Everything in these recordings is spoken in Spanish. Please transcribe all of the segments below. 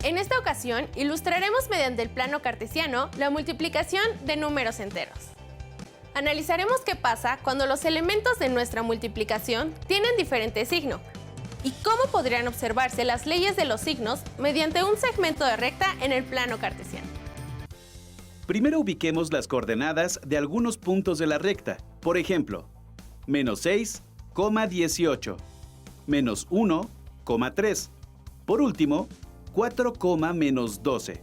En esta ocasión, ilustraremos mediante el plano cartesiano la multiplicación de números enteros. Analizaremos qué pasa cuando los elementos de nuestra multiplicación tienen diferente signo y cómo podrían observarse las leyes de los signos mediante un segmento de recta en el plano cartesiano. Primero ubiquemos las coordenadas de algunos puntos de la recta. Por ejemplo, menos 6, 18, menos 1, 3. Por último, 4, menos 12.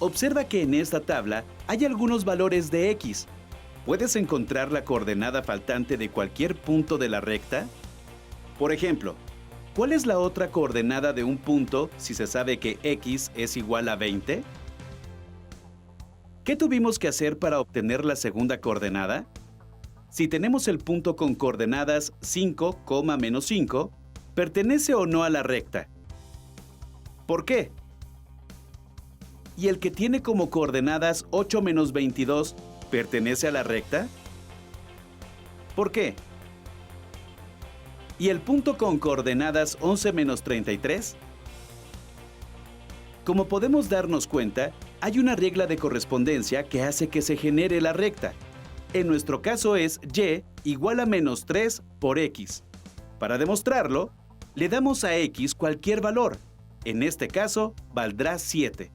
Observa que en esta tabla hay algunos valores de x. ¿Puedes encontrar la coordenada faltante de cualquier punto de la recta? Por ejemplo, ¿cuál es la otra coordenada de un punto si se sabe que x es igual a 20? ¿Qué tuvimos que hacer para obtener la segunda coordenada? Si tenemos el punto con coordenadas 5, menos 5, ¿pertenece o no a la recta? ¿Por qué? ¿Y el que tiene como coordenadas 8 menos 22, ¿pertenece a la recta? ¿Por qué? ¿Y el punto con coordenadas 11 menos 33? Como podemos darnos cuenta, hay una regla de correspondencia que hace que se genere la recta. En nuestro caso es y igual a menos 3 por x. Para demostrarlo, le damos a x cualquier valor. En este caso, valdrá 7.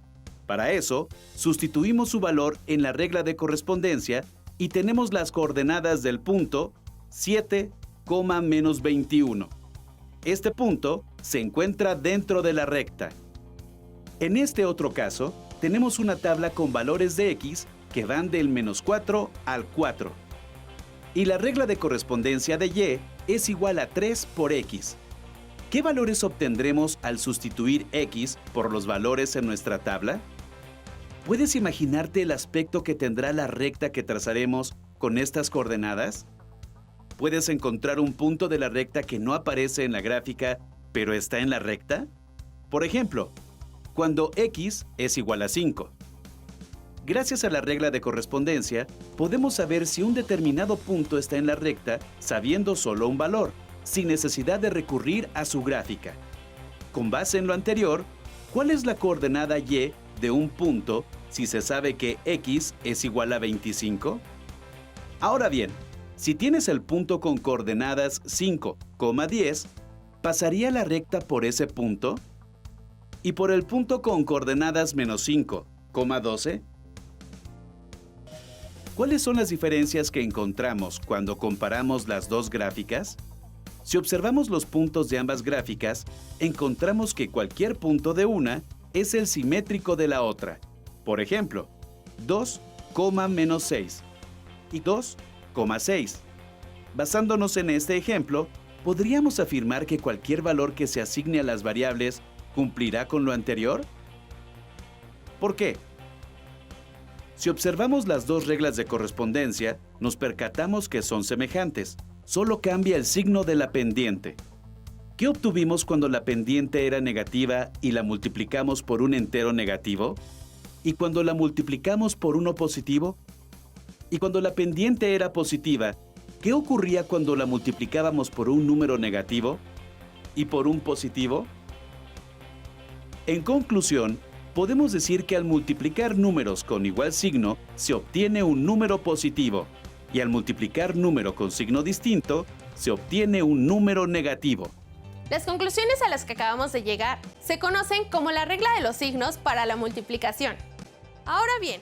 Para eso, sustituimos su valor en la regla de correspondencia y tenemos las coordenadas del punto 7, menos 21. Este punto se encuentra dentro de la recta. En este otro caso, tenemos una tabla con valores de x que van del menos 4 al 4. Y la regla de correspondencia de y es igual a 3 por x. ¿Qué valores obtendremos al sustituir x por los valores en nuestra tabla? ¿Puedes imaginarte el aspecto que tendrá la recta que trazaremos con estas coordenadas? ¿Puedes encontrar un punto de la recta que no aparece en la gráfica, pero está en la recta? Por ejemplo, cuando x es igual a 5. Gracias a la regla de correspondencia, podemos saber si un determinado punto está en la recta sabiendo solo un valor, sin necesidad de recurrir a su gráfica. Con base en lo anterior, ¿cuál es la coordenada y de un punto si se sabe que x es igual a 25? Ahora bien, si tienes el punto con coordenadas 5, 10, ¿pasaría la recta por ese punto? ¿Y por el punto con coordenadas menos 5, 12? ¿Cuáles son las diferencias que encontramos cuando comparamos las dos gráficas? Si observamos los puntos de ambas gráficas, encontramos que cualquier punto de una es el simétrico de la otra. Por ejemplo, 2, menos 6 y 2, 6. Basándonos en este ejemplo, ¿podríamos afirmar que cualquier valor que se asigne a las variables cumplirá con lo anterior? ¿Por qué? Si observamos las dos reglas de correspondencia, nos percatamos que son semejantes. Solo cambia el signo de la pendiente. ¿Qué obtuvimos cuando la pendiente era negativa y la multiplicamos por un entero negativo? ¿Y cuando la multiplicamos por uno positivo? ¿Y cuando la pendiente era positiva, qué ocurría cuando la multiplicábamos por un número negativo y por un positivo? En conclusión, podemos decir que al multiplicar números con igual signo, se obtiene un número positivo, y al multiplicar número con signo distinto, se obtiene un número negativo. Las conclusiones a las que acabamos de llegar se conocen como la regla de los signos para la multiplicación. Ahora bien,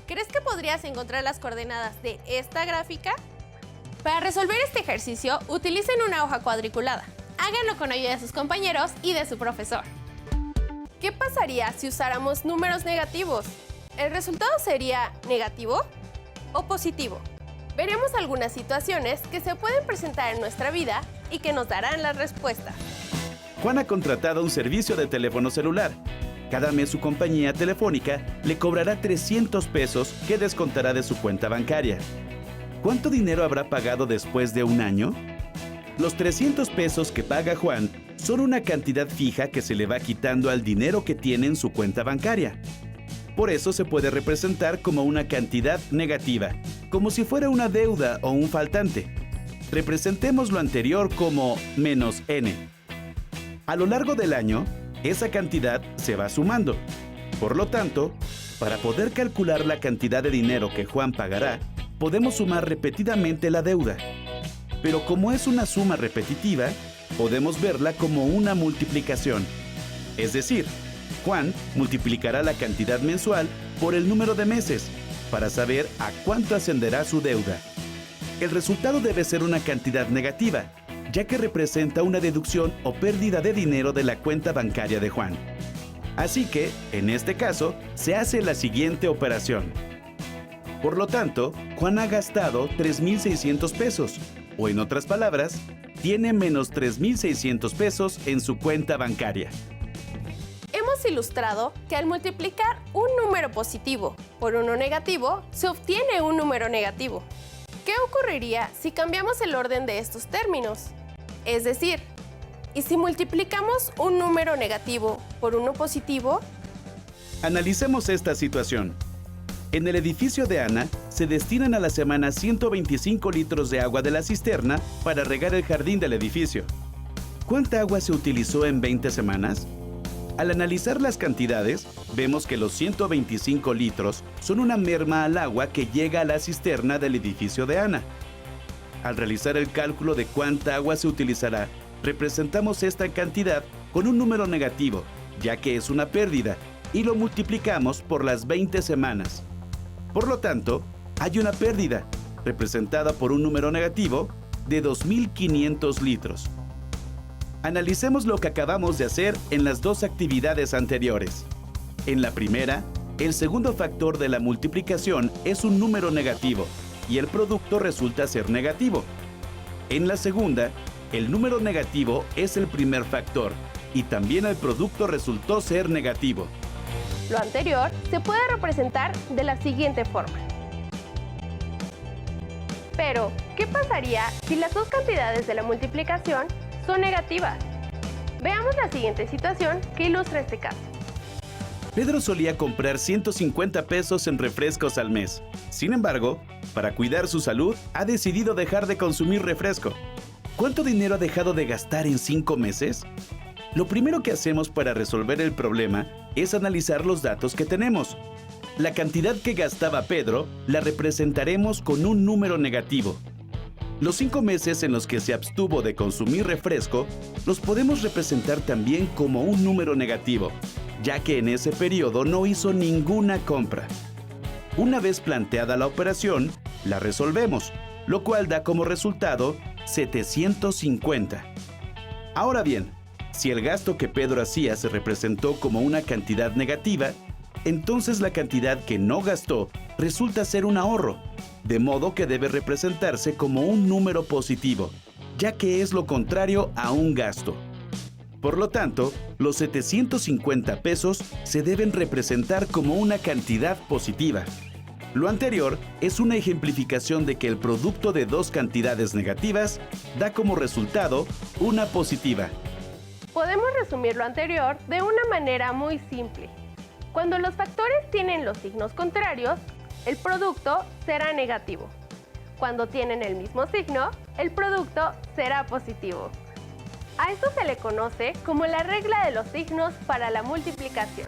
¿crees que podrías encontrar las coordenadas de esta gráfica? Para resolver este ejercicio, utilicen una hoja cuadriculada. Háganlo con ayuda de sus compañeros y de su profesor. ¿Qué pasaría si usáramos números negativos? ¿El resultado sería negativo o positivo? Veremos algunas situaciones que se pueden presentar en nuestra vida y que nos darán la respuesta. Juan ha contratado un servicio de teléfono celular. Cada mes su compañía telefónica le cobrará 300 pesos que descontará de su cuenta bancaria. ¿Cuánto dinero habrá pagado después de un año? Los 300 pesos que paga Juan son una cantidad fija que se le va quitando al dinero que tiene en su cuenta bancaria. Por eso se puede representar como una cantidad negativa, como si fuera una deuda o un faltante. Representemos lo anterior como menos n. A lo largo del año, esa cantidad se va sumando. Por lo tanto, para poder calcular la cantidad de dinero que Juan pagará, podemos sumar repetidamente la deuda. Pero como es una suma repetitiva, podemos verla como una multiplicación. Es decir, Juan multiplicará la cantidad mensual por el número de meses para saber a cuánto ascenderá su deuda. El resultado debe ser una cantidad negativa, ya que representa una deducción o pérdida de dinero de la cuenta bancaria de Juan. Así que, en este caso, se hace la siguiente operación. Por lo tanto, Juan ha gastado 3,600 pesos, o en otras palabras, tiene menos 3,600 pesos en su cuenta bancaria. Hemos ilustrado que al multiplicar un número positivo por uno negativo, se obtiene un número negativo. ¿Qué ocurriría si cambiamos el orden de estos términos? Es decir, ¿y si multiplicamos un número negativo por uno positivo? Analicemos esta situación. En el edificio de Ana, se destinan a la semana 125 litros de agua de la cisterna para regar el jardín del edificio. ¿Cuánta agua se utilizó en 20 semanas? Al analizar las cantidades, vemos que los 125 litros son una merma al agua que llega a la cisterna del edificio de Ana. Al realizar el cálculo de cuánta agua se utilizará, representamos esta cantidad con un número negativo, ya que es una pérdida, y lo multiplicamos por las 20 semanas. Por lo tanto, hay una pérdida, representada por un número negativo, de 2,500 litros. Analicemos lo que acabamos de hacer en las dos actividades anteriores. En la primera, el segundo factor de la multiplicación es un número negativo y el producto resulta ser negativo. En la segunda, el número negativo es el primer factor y también el producto resultó ser negativo. Lo anterior se puede representar de la siguiente forma. Pero, ¿qué pasaría si las dos cantidades de la multiplicación son negativas? Veamos la siguiente situación que ilustra este caso. Pedro solía comprar 150 pesos en refrescos al mes. Sin embargo, para cuidar su salud, ha decidido dejar de consumir refresco. ¿Cuánto dinero ha dejado de gastar en 5 meses? Lo primero que hacemos para resolver el problema es analizar los datos que tenemos. La cantidad que gastaba Pedro la representaremos con un número negativo. Los 5 meses en los que se abstuvo de consumir refresco los podemos representar también como un número negativo, ya que en ese periodo no hizo ninguna compra. Una vez planteada la operación, la resolvemos, lo cual da como resultado 750. Ahora bien, si el gasto que Pedro hacía se representó como una cantidad negativa, entonces la cantidad que no gastó resulta ser un ahorro, de modo que debe representarse como un número positivo, ya que es lo contrario a un gasto. Por lo tanto, los 750 pesos se deben representar como una cantidad positiva. Lo anterior es una ejemplificación de que el producto de dos cantidades negativas da como resultado una positiva. Podemos resumir lo anterior de una manera muy simple. Cuando los factores tienen los signos contrarios, el producto será negativo. Cuando tienen el mismo signo, el producto será positivo. A esto se le conoce como la regla de los signos para la multiplicación.